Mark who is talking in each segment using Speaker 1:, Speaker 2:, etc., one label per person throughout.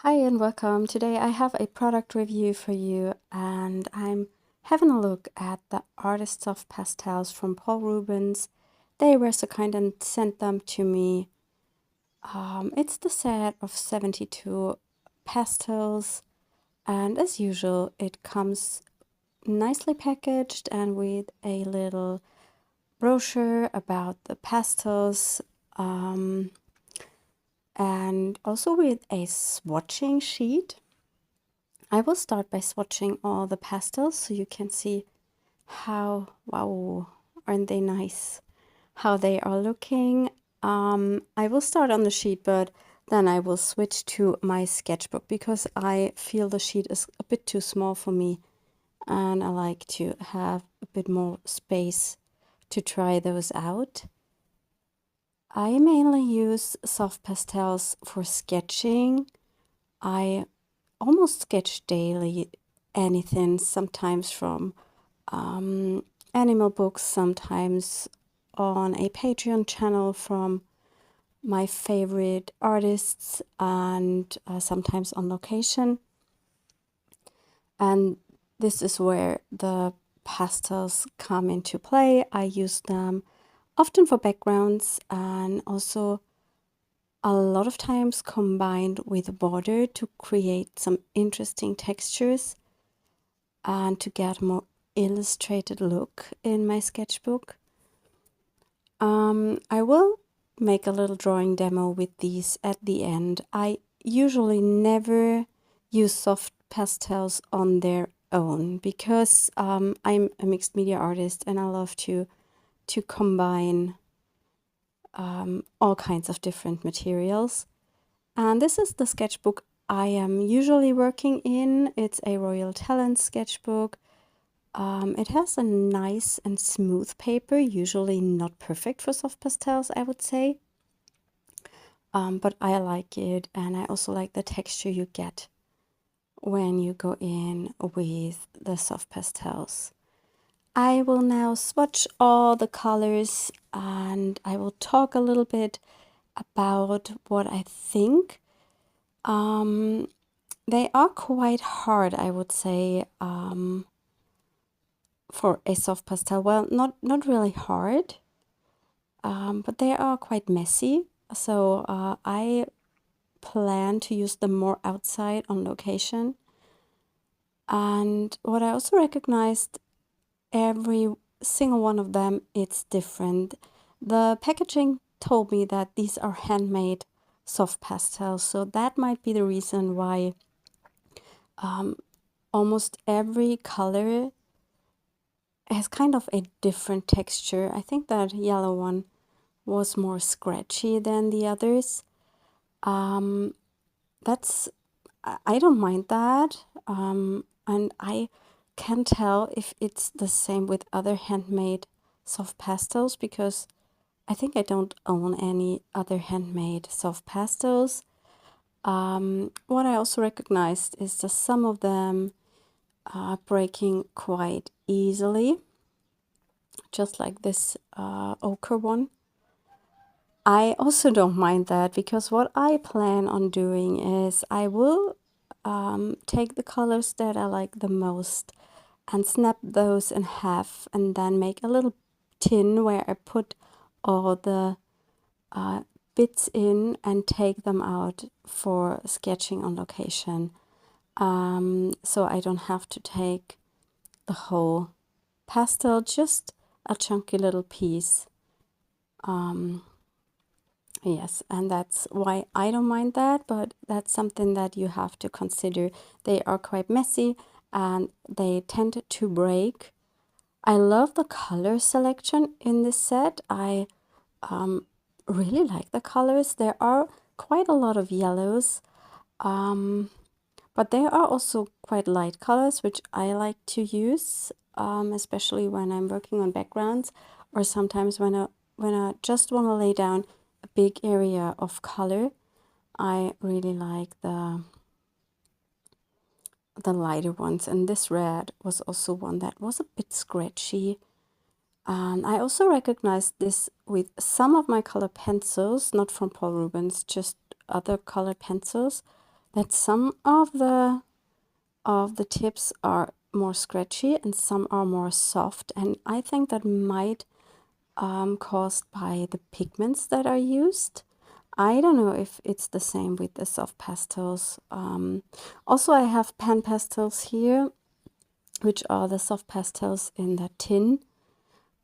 Speaker 1: Hi and welcome. Today I have a product review for you and I'm having a look at the Artist Soft Pastels from Paul Rubens. They were so kind and sent them to me. It's the set of 72 pastels and as usual it comes nicely packaged and with a little brochure about the pastels. And also with a swatching sheet. I will start by swatching all the pastels so you can see how, wow, aren't they nice, how they are looking. I will start on the sheet, but then I will switch to my sketchbook because I feel the sheet is a bit too small for me and I like to have a bit more space to try those out. I mainly use soft pastels for sketching. I almost sketch daily anything, sometimes from animal books, sometimes on a Patreon channel from my favorite artists, and sometimes on location. And this is where the pastels come into play. I use them often for backgrounds and also a lot of times combined with border to create some interesting textures and to get a more illustrated look in my sketchbook. I will make a little drawing demo with these at the end. I usually never use soft pastels on their own because I'm a mixed media artist and I love to combine all kinds of different materials. And this is the sketchbook I am usually working in. It's a Royal Talens sketchbook. It has a nice and smooth paper, usually not perfect for soft pastels, I would say. But I like it, and I also like the texture you get when you go in with the soft pastels. I will now swatch all the colors and I will talk a little bit about what I think. They are quite hard, I would say, for a soft pastel. Well, not really hard, but they are quite messy. So I plan to use them more outside on location. And what I also recognized, every single one of them, it's different. The packaging told me that these are handmade soft pastels, so that might be the reason why almost every color has kind of a different texture. I think that yellow one was more scratchy than the others. That's, I don't mind that. And I can tell if it's the same with other handmade soft pastels because I think I don't own any other handmade soft pastels. What I also recognized is that some of them are breaking quite easily, just like this ochre one. I also don't mind that because what I plan on doing is I will take the colors that I like the most and snap those in half and then make a little tin where I put all the bits in and take them out for sketching on location. So I don't have to take the whole pastel, just a chunky little piece. Yes, and that's why I don't mind that, but that's something that you have to consider. They are quite messy and they tend to break. I love the color selection in this set. I really like the colors. There are quite a lot of yellows, but there are also quite light colors, which I like to use, especially when I'm working on backgrounds or sometimes when I just want to lay down a big area of color. I really like the lighter ones, and this red was also one that was a bit scratchy. I also recognized this with some of my color pencils, not from Paul Rubens, just other color pencils that some of the tips are more scratchy and some are more soft, and I think that might caused by the pigments that are used. I don't know if it's the same with the soft pastels. Also, I have pan pastels here, which are the soft pastels in the tin.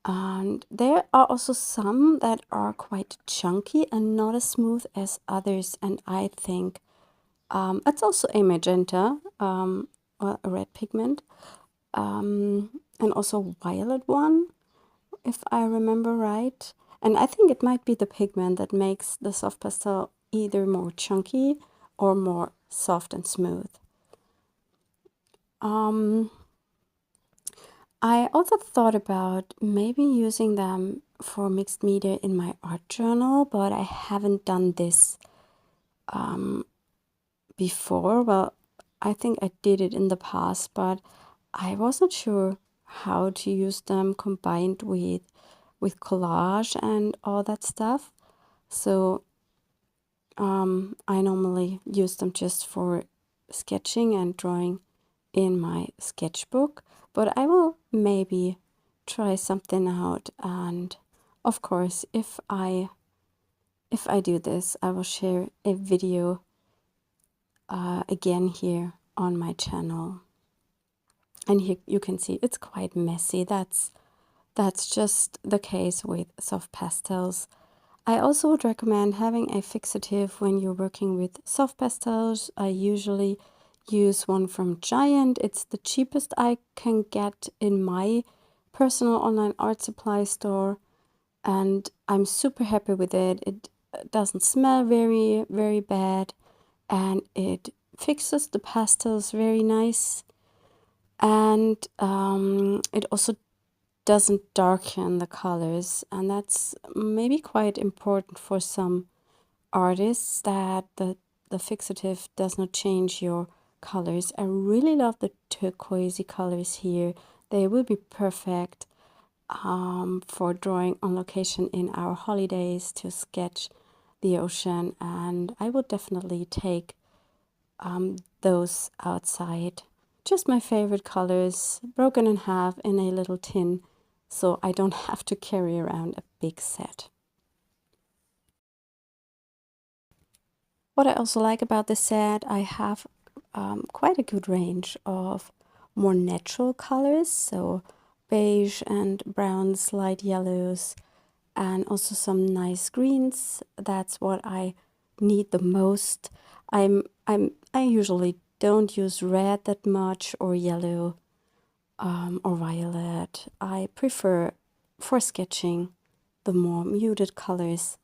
Speaker 1: And there are also some that are quite chunky and not as smooth as others. And I think it's also a magenta, or a red pigment, and also violet one, if I remember right. And I think it might be the pigment that makes the soft pastel either more chunky or more soft and smooth. I also thought about maybe using them for mixed media in my art journal, but I haven't done this before. Well, I think I did it in the past, but I wasn't sure how to use them combined with collage and all that stuff. So I normally use them just for sketching and drawing in my sketchbook, but I will maybe try something out. And of course, if I do this, I will share a video again here on my channel. And here you can see it's quite messy. That's just the case with soft pastels. I also would recommend having a fixative when you're working with soft pastels. I usually use one from Giant. It's the cheapest I can get in my personal online art supply store, and I'm super happy with it. It doesn't smell very, very bad, and it fixes the pastels very nice, and it also doesn't darken the colors, and that's maybe quite important for some artists, that the fixative does not change your colors. I really love the turquoisey colors here. They will be perfect for drawing on location in our holidays to sketch the ocean, and I would definitely take those outside. Just my favorite colors, broken in half in a little tin, so I don't have to carry around a big set. What I also like about this set, I have quite a good range of more natural colors, so beige and browns, light yellows, and also some nice greens. That's what I need the most. I usually don't use red that much, or yellow, or violet. I prefer for sketching the more muted colors.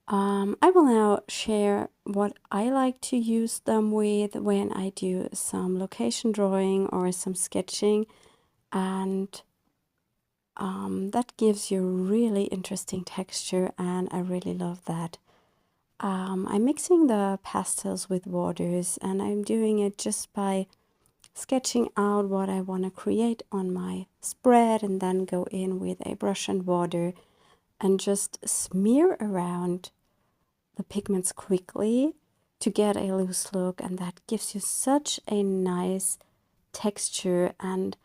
Speaker 1: I will now share what I like to use them with when I do some location drawing or some sketching, and that gives you really interesting texture, and I really love that. I'm mixing the pastels with waters, and I'm doing it just by sketching out what I want to create on my spread, and then go in with a brush and water and just smear around the pigments quickly to get a loose look, and that gives you such a nice texture. And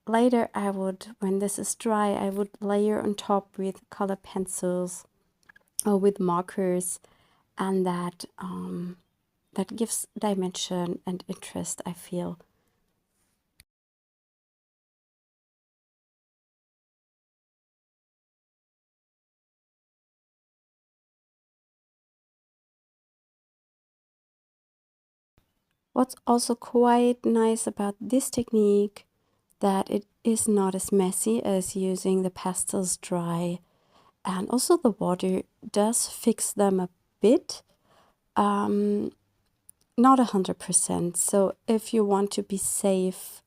Speaker 1: later I would, when this is dry, I would layer on top with color pencils or with markers, and that that gives dimension and interest, I feel. What's also quite nice about this technique, that it is not as messy as using the pastels dry, and also the water does fix them a bit, not 100%. So if you want to be safe,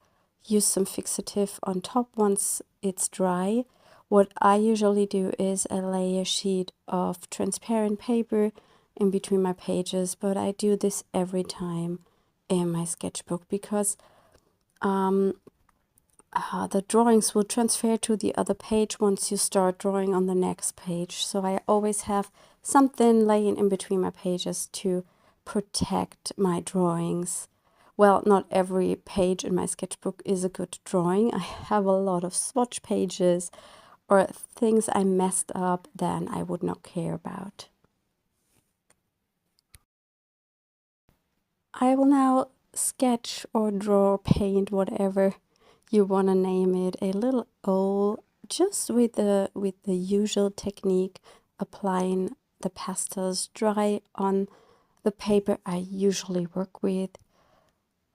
Speaker 1: use some fixative on top once it's dry. What I usually do is I lay a sheet of transparent paper in between my pages, but I do this every time in my sketchbook because the drawings will transfer to the other page once you start drawing on the next page. So I always have something laying in between my pages to protect my drawings. Well, not every page in my sketchbook is a good drawing. I have a lot of swatch pages or things I messed up then I would not care about. I will now sketch or draw or paint, whatever you want to name it, a little owl, just with the usual technique, applying the pastels dry on the paper I usually work with.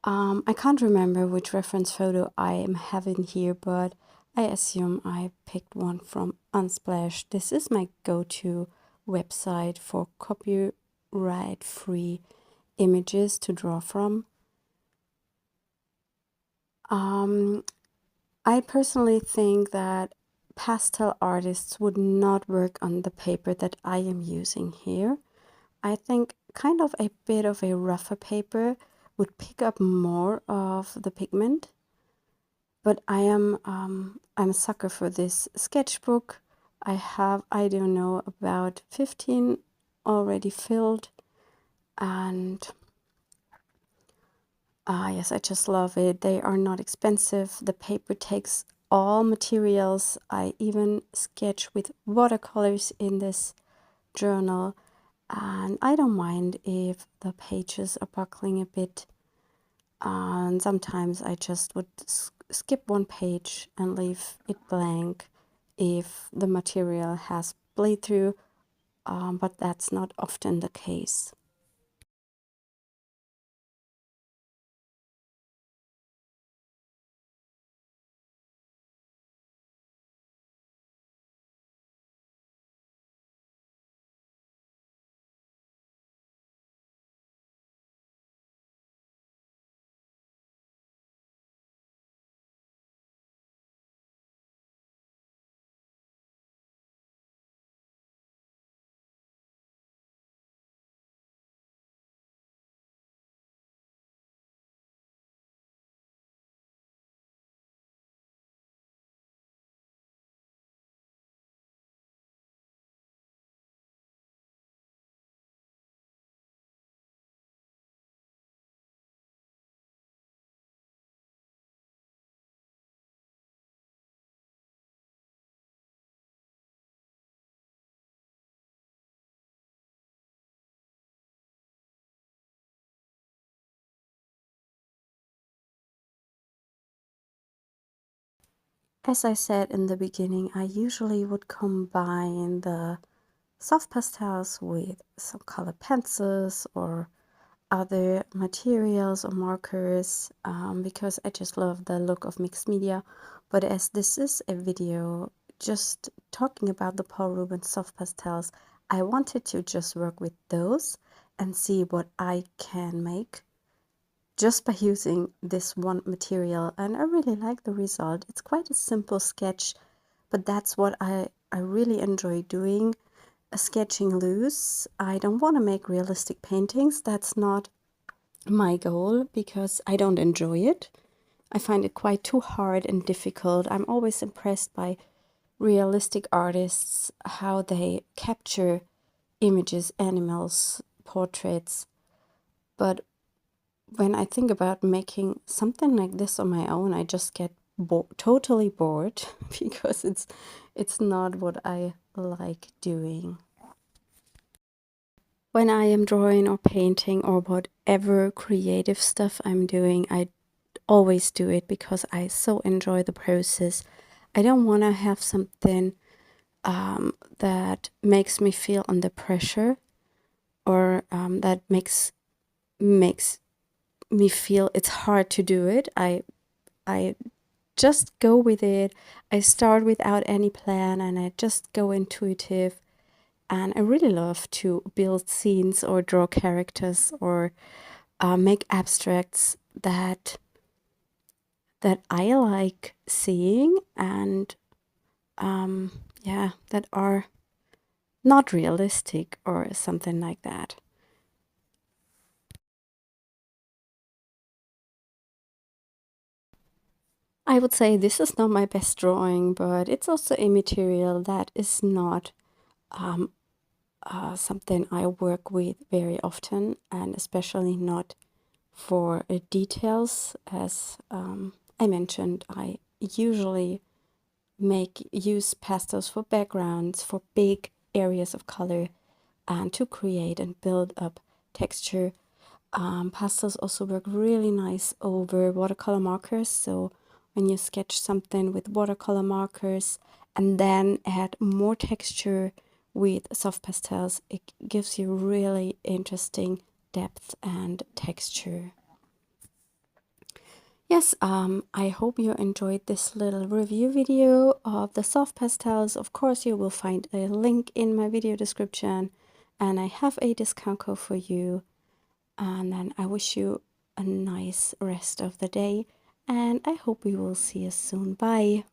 Speaker 1: I can't remember which reference photo I am having here, but I assume I picked one from Unsplash. This is my go-to website for copyright-free images to draw from. I personally think that pastel artists would not work on the paper that I am using here. I think kind of a bit of a rougher paper would pick up more of the pigment. But I'm a sucker for this sketchbook. I have, I don't know, about 15 already filled, and yes, I just love it. They are not expensive. The paper takes all materials. I even sketch with watercolors in this journal, and I don't mind if the pages are buckling a bit. And sometimes I just would skip one page and leave it blank if the material has bleed through, but that's not often the case. As I said in the beginning, I usually would combine the soft pastels with some color pencils or other materials or markers, because I just love the look of mixed media. But as this is a video just talking about the Paul Rubens soft pastels, I wanted to just work with those and see what I can make just by using this one material, and I really like the result. It's quite a simple sketch, but that's what I really enjoy doing, sketching loose. I don't want to make realistic paintings. That's not my goal because I don't enjoy it. I find it quite too hard and difficult. I'm always impressed by realistic artists, how they capture images, animals, portraits. But when I think about making something like this on my own, I just get totally bored because it's not what I like doing. When I am drawing or painting or whatever creative stuff I'm doing, I always do it because I so enjoy the process. I don't want to have something that makes me feel under pressure, or that makes me feel it's hard to do it. I just go with it. I start without any plan and I just go intuitive. And I really love to build scenes or draw characters or make abstracts that I like seeing, and yeah, that are not realistic or something like that. I would say this is not my best drawing, but it's also a material that is not something I work with very often, and especially not for details. As I mentioned, I usually use pastels for backgrounds, for big areas of color, and to create and build up texture. Pastels also work really nice over watercolor markers. So when you sketch something with watercolor markers and then add more texture with soft pastels, it gives you really interesting depth and texture. Yes, I hope you enjoyed this little review video of the soft pastels. Of course, you will find a link in my video description, and I have a discount code for you. And then I wish you a nice rest of the day, and I hope we will see you soon. Bye.